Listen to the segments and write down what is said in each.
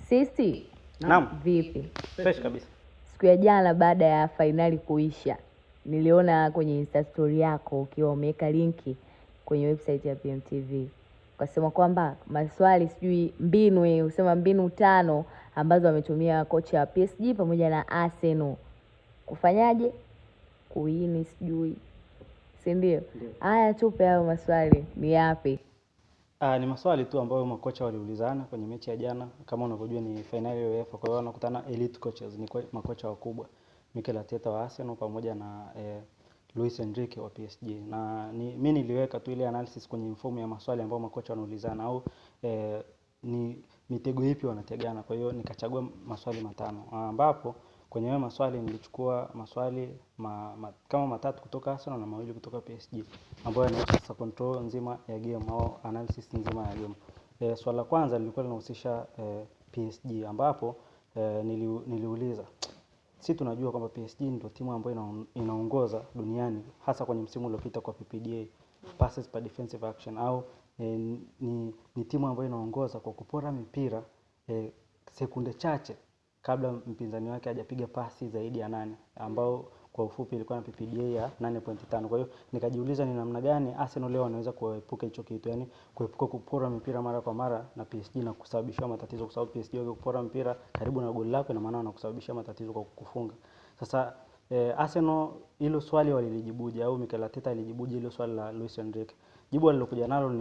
Sisi Naam. Vipi? Fresh kabisa. Siku ya jana baada ya finali kuisha, niliona kwenye Insta story yako ukiwa umeweka linki kwenye website ya PMTV. Ukasema kwamba maswali sijui mbinu, usema mbinu 5 ambazo wametumia kocha wa PSG pamoja na Arsenal. Kufanyaje? Kuini sijui. Si ndio? Haya, tupe hayo maswali ni yapi? Ni maswali tu ambayo makocha waliulizana kwenye mechi ya jana. Kama unavyojua ni finali ya UEFA, kwa hiyo wanakutana elite coaches, ni makocha wakubwa. Mikel Arteta wa Arsenal pamoja na Luis Enrique wa PSG. Na mimi niliweka tu ile analysis kwenye mfumo ya maswali ambayo makocha wanaulizana au ni mitego ipi wanategana. Kwa hiyo nikachagua maswali 5 ambapo kwenye hayo maswali nilichukua maswali kama 3 kutoka Arsenal na 2 kutoka PSG ambayo yanahusu control nzima ya game au analysis nzima ya game. Swali la kwanza lilikuwa linahusisha PSG ambapo niliuliza, si tunajua kwamba PSG ndio timu ambayo inaongoza duniani hasa kwenye msimu uliopita kwa PPDA, passes per defensive action, au ni timu ambayo inaongoza kwa kupora mipira sekunde chache kabla mpinzani wake hajapiga pasi zaidi ya 8, ambao kwa ufupi ilikuwa na PPDA ya 8.5. Kwa hiyo nikajiuliza ni namna gani Arsenal leo wanaweza kuepuka hicho kitu, yani kuepuka kupora mipira mara kwa mara na PSG na kusababisha matatizo, kwa sababu PSG wakipora mpira karibu na goli lako na maana wanakusababishia matatizo kwa kukufunga. Sasa Arsenal hilo swali walilijibuje, au Mikel Arteta alijibuje hilo swali la Luis Enrique? Jibu alilokuja nalo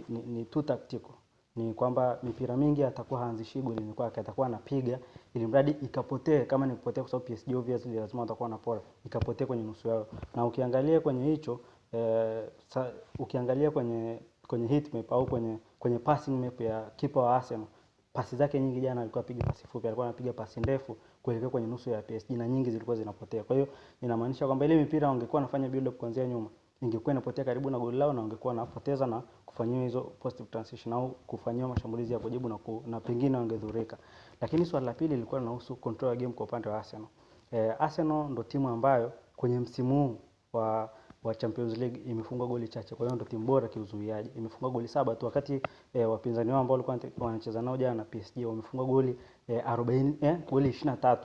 ni too tactical. Ni kwamba mipira mingi atakuwa haanzishi goli, ni kwake atakuwa anapiga ili mradi ikapotee, kama ni kupotea, kwa sababu PSG obviously lazima watakuwa wanapora, ikapotee kwenye nusu yao. Na ukiangalia kwenye hicho ukiangalia kwenye heat map au kwenye passing map ya keeper wa Arsenal, pasi zake nyingi jana alikuwa apiga pasi fupi, alikuwa anapiga pasi ndefu kuelekea kwenye nusu ya PSG na nyingi zilikuwa zinapotea. Kwa hiyo inamaanisha kwamba ile mipira wangekuwa wanafanya build up kuanzia nyuma, ingekuwa inapotea karibu na goli lao na wangekuwa wanapoteza na kufanyia hizo positive transition au kufanyia mashambulizi ya kujibu na pengine wangedhurika. Lakini swali la pili lilikuwa linahusu control ya game kwa upande wa Arsenal. Arsenal ndo timu ambayo kwenye msimu huu wa Champions League imefunga goli chache, kwa hiyo ndo timu bora kiuzuiaji. Imefunga goli 7 tu, wakati wapinzani wao ambao walikuwa wanacheza nao jana PSG wamefunga goli 40 goli 23.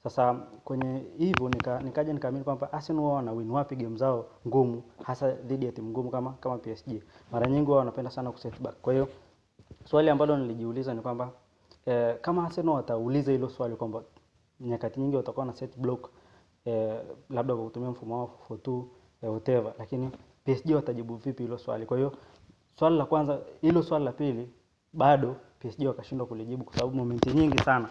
Sasa kwenye hivyo nikaja nikaamini kwamba Arsenal wao wana win wapi game zao ngumu, hasa dhidi ya timu ngumu kama PSG. Mara nyingi wao wanapenda sana kuset back. Kwa hiyo swali ambalo nilijiuliza ni kwamba kama Arsenal watauliza hilo swali kwamba nyakati nyingi watakuwa na set block labda kwa kutumia mfumo wao 4-2 whatever, lakini PSG watajibu vipi hilo swali? Kwa hiyo swali la kwanza, hilo swali la pili bado PSG wakashindwa kulijibu, kwa sababu momenti nyingi sana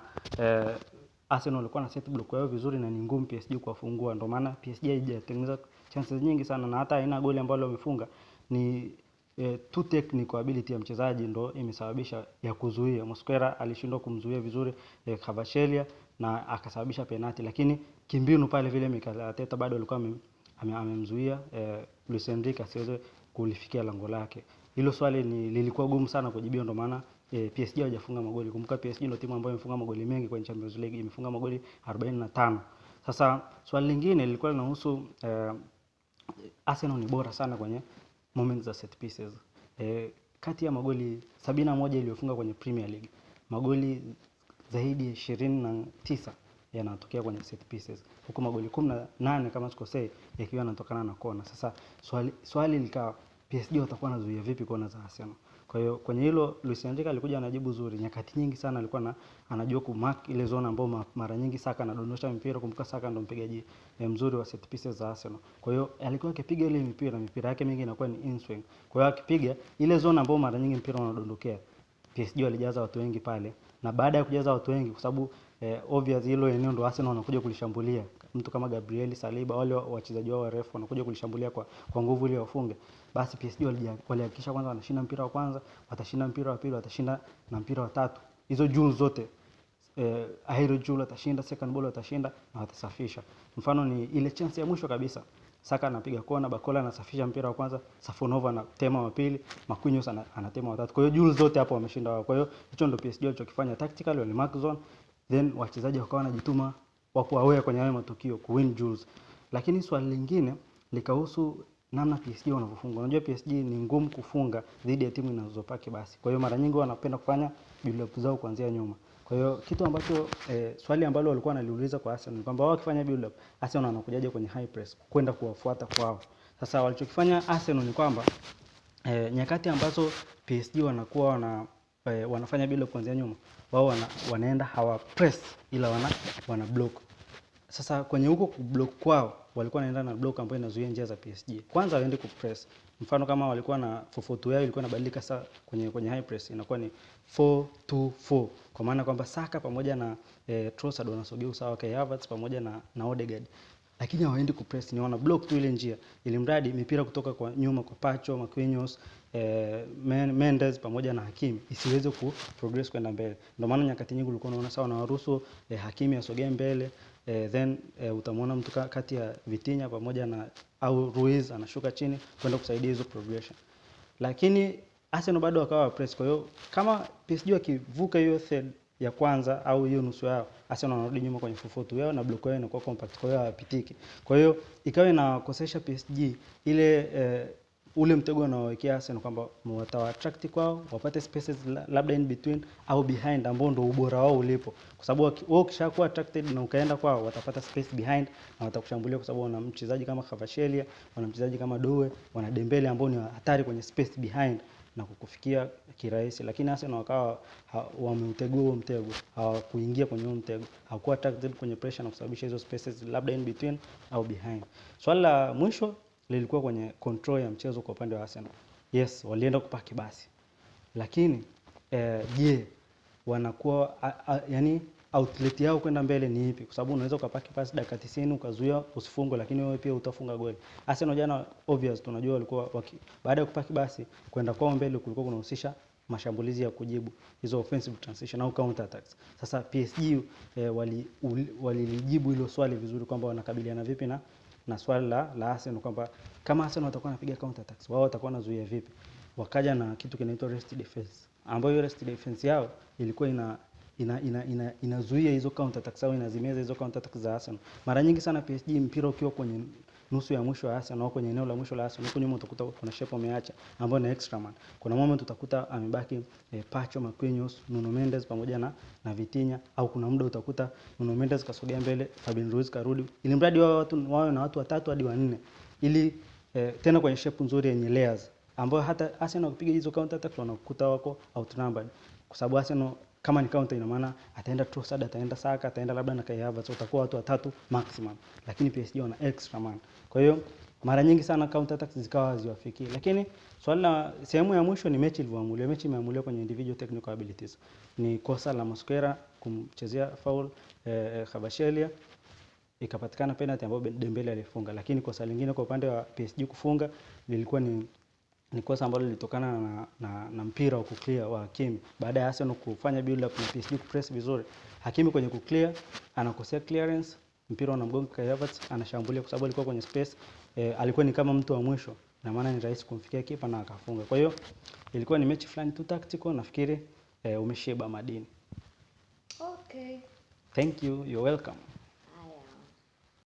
Arsenal walikuwa na set block yao vizuri na ni ngumu PSG kuwafungua. Ndio maana PSG haijatengeneza chances nyingi sana, na hata aina goli ambalo wamefunga ni too technical ability ya mchezaji ndio imesababisha ya kuzuia. Mosquera alishindwa kumzuia vizuri Kvaratskhelia na akasababisha penalty, lakini kimbinu pale vile Mikel Arteta bado alikuwa amemzuia Luis Enrique asiweze kulifikia lango lake. Hilo swali lilikuwa gumu sana kujibu, ndio maana PSG hawajafunga magoli. Kumbuka PSG ndio timu ambayo imefunga magoli mengi kwenye Champions League, imefunga magoli 45. Sasa swali lingine lilikuwa linahusu Arsenal ni bora sana kwenye moments za set pieces. Kati ya magoli 71 iliyofunga kwenye Premier League, magoli zaidi ya 29 yanatokea kwenye set pieces, huko magoli 18 kama sikosei yakiwa yanatokana na kona. Sasa swali likawa PSG watakuwa wanazuia vipi kona za Arsenal? Kwa hiyo kwenye hilo Luis Enrique alikuja anajibu zuri. Nyakati nyingi sana alikuwa anajua kumark ile zone ambayo mara nyingi Saka anadondosha mpira. Kumbuka Saka ndo mpigaji mzuri wa set pieces za Arsenal. Kwa hiyo alikuwa akipiga ile mipira yake mingi inakuwa ni in swing. Kwa hiyo akipiga ile zone ambayo mara nyingi mpira unadondokea, PSG walijaza watu wengi pale, na baada ya kujaza watu wengi, kwa sababu obvious hilo eneo ndo Arsenal wanakuja kulishambulia, mtu kama Gabriel Saliba, wale wachezaji wao warefu wanakuja kulishambulia kwa nguvu ili wafunge. Basi PSG walihakikisha kwanza wanashinda mpira wa kwanza, watashinda mpira wa pili, watashinda na mpira wa tatu. Hizo jewels zote Ahiro Jewel atashinda, second ball atashinda na watasafisha. Mfano ni ile chance ya mwisho kabisa, Saka anapiga kona, Bakola anasafisha mpira wa kwanza, Safonova anatema wa pili, Marquinhos anatema wa tatu. Kwa hiyo jewels zote hapo wameshinda wao. Kwa hiyo hicho ndio PSG walichokifanya tactically, wale mark zone, then wachezaji wakawa wanajituma, wapo aware kwenye hayo matukio ku win jewels. Lakini swali lingine likahusu namna PSG wanavyofunga. Unajua PSG ni ngumu kufunga dhidi ya timu inazopaki basi. Kwa hiyo mara nyingi wanapenda kufanya build up zao kuanzia nyuma. Kwa hiyo kitu ambacho swali ambalo walikuwa wanaliuliza kwa Arsenal ni kwamba wao wakifanya build up, Arsenal wanakujaje kwenye high press kwenda kuwafuata kwao. Sasa walichokifanya Arsenal ni kwamba nyakati ambazo PSG wanakuwa wanafanya build up kuanzia nyuma, wao wanaenda hawa press ila wana block. Sasa kwenye huko kublock kwao walikuwa wanaenda na block ambayo inazuia njia za PSG. Kwanza waende kupress. Mfano kama walikuwa na 4-4-2 yao ilikuwa inabadilika saa kwenye high press inakuwa ni 4-2-4. Kwa maana kwamba Saka pamoja na Trossard wanasogea usawa, Kai Havertz pamoja na Odegaard. Lakini hawaendi kupress, ni wana block tu ile njia. Ili mradi mipira kutoka kwa nyuma kwa Pacho, Marquinhos, Mendes pamoja na Hakimi isiweze ku progress kwenda mbele. Ndio maana nyakati nyingi ulikuwa unaona sawa na waruhusu Hakimi asogee mbele. Then utamwona mtu kati ya Vitinha pamoja na au Ruiz anashuka chini kwenda kusaidia hizo progression. Lakini Arsenal bado wakawa press. Kwa hiyo kama PSG wakivuka hiyo third ya kwanza au hiyo nusu yao, Arsenal wanarudi nyuma kwenye 4-4-2 yao na block yao inakuwa compact, kwa hiyo hawapitiki. Kwa hiyo ikawa inakosesha PSG ile ule mtego unaowekea Arsenal kwamba watawa attract kwao, wapate spaces labda in between au behind, ambao ndio ubora wao ulipo. Kwa sababu wao ukishakuwa attracted na ukaenda kwao, watapata space behind na watakushambulia, kwa sababu wana mchezaji kama Kvaratskhelia, wana mchezaji kama Doué, wana Dembele ambao ni hatari kwenye space behind na kukufikia kirahisi. Lakini Arsenal wakawa wameutegua huo mtego, hawakuingia kwenye huo mtego, hawakuwa attracted kwenye pressure na kusababisha hizo spaces labda in between au behind. Swali la mwisho lilikuwa kwenye control ya mchezo kwa upande wa Arsenal. Yes, walienda kupaki basi. Lakini je, wanakuwa yani outlet yao kwenda mbele ni ipi? Kwa sababu unaweza ukapaki pasi dakika 90 ukazuia usifungwe, lakini wewe pia utafunga goli. Arsenal jana obvious tunajua walikuwa baada ya kupaki basi kwenda kwao mbele kulikuwa kunahusisha mashambulizi ya kujibu hizo offensive transition au counter attacks. Sasa PSG walijibu hilo swali vizuri kwamba wanakabiliana vipi na swali la Arsenal kwamba kama Arsenal watakuwa wanapiga counter attacks, wao watakuwa wanazuia vipi? Wakaja na kitu kinaitwa rest defense, ambayo rest defense yao ilikuwa inazuia hizo counter attacks au inazimeza hizo counter attacks za Arsenal. Mara nyingi sana PSG mpira ukiwa kwenye nusu ya mwisho ya Arsenal au kwenye eneo la mwisho la Arsenal, huko nyuma utakuta kuna shape ameacha ambayo ni extra man. Kuna moment utakuta amebaki Pacho, Marquinhos, Nuno Mendes pamoja na Vitinha, au kuna muda utakuta Nuno Mendes kasogea mbele, Fabian Ruiz karudi, ili mradi wao na watu watatu hadi wanne, ili tena kwenye shape nzuri yenye layers, ambayo hata Arsenal wakipiga hizo counter attacks wanakuta wako outnumbered. Kwa sababu Arsenal kama ni counter ina maana ataenda Trossard, ataenda Saka, ataenda labda na Kai Havertz, utakuwa watu watatu maximum. Lakini PSG wana extra man. Kwa hiyo mara nyingi sana counter attacks zikawa haziwafikii. Lakini swali la sehemu ya mwisho ni mechi ilivyoamuliwa. Mechi imeamuliwa kwenye individual technical abilities. Ni kosa la Mosquera kumchezea foul Kvaratskhelia, ikapatikana penalty ambayo Dembele alifunga. Lakini kosa lingine kwa upande wa PSG kufunga lilikuwa ni kosa ambalo lilitokana na mpira wa kuclear wa Hakimi. Baada ya Arsenal kufanya build up na PSG kupress vizuri, Hakimi kwenye kuclear anakosea clearance, mpira unamgonga Kai Havertz, anashambulia kwa sababu alikuwa kwenye space, alikuwa ni kama mtu wa mwisho, na maana ni rahisi kumfikia kipa na akafunga. Kwa hiyo ilikuwa ni mechi fulani tu tactical, nafikiri umeshiba madini. Okay. Thank you, you're welcome.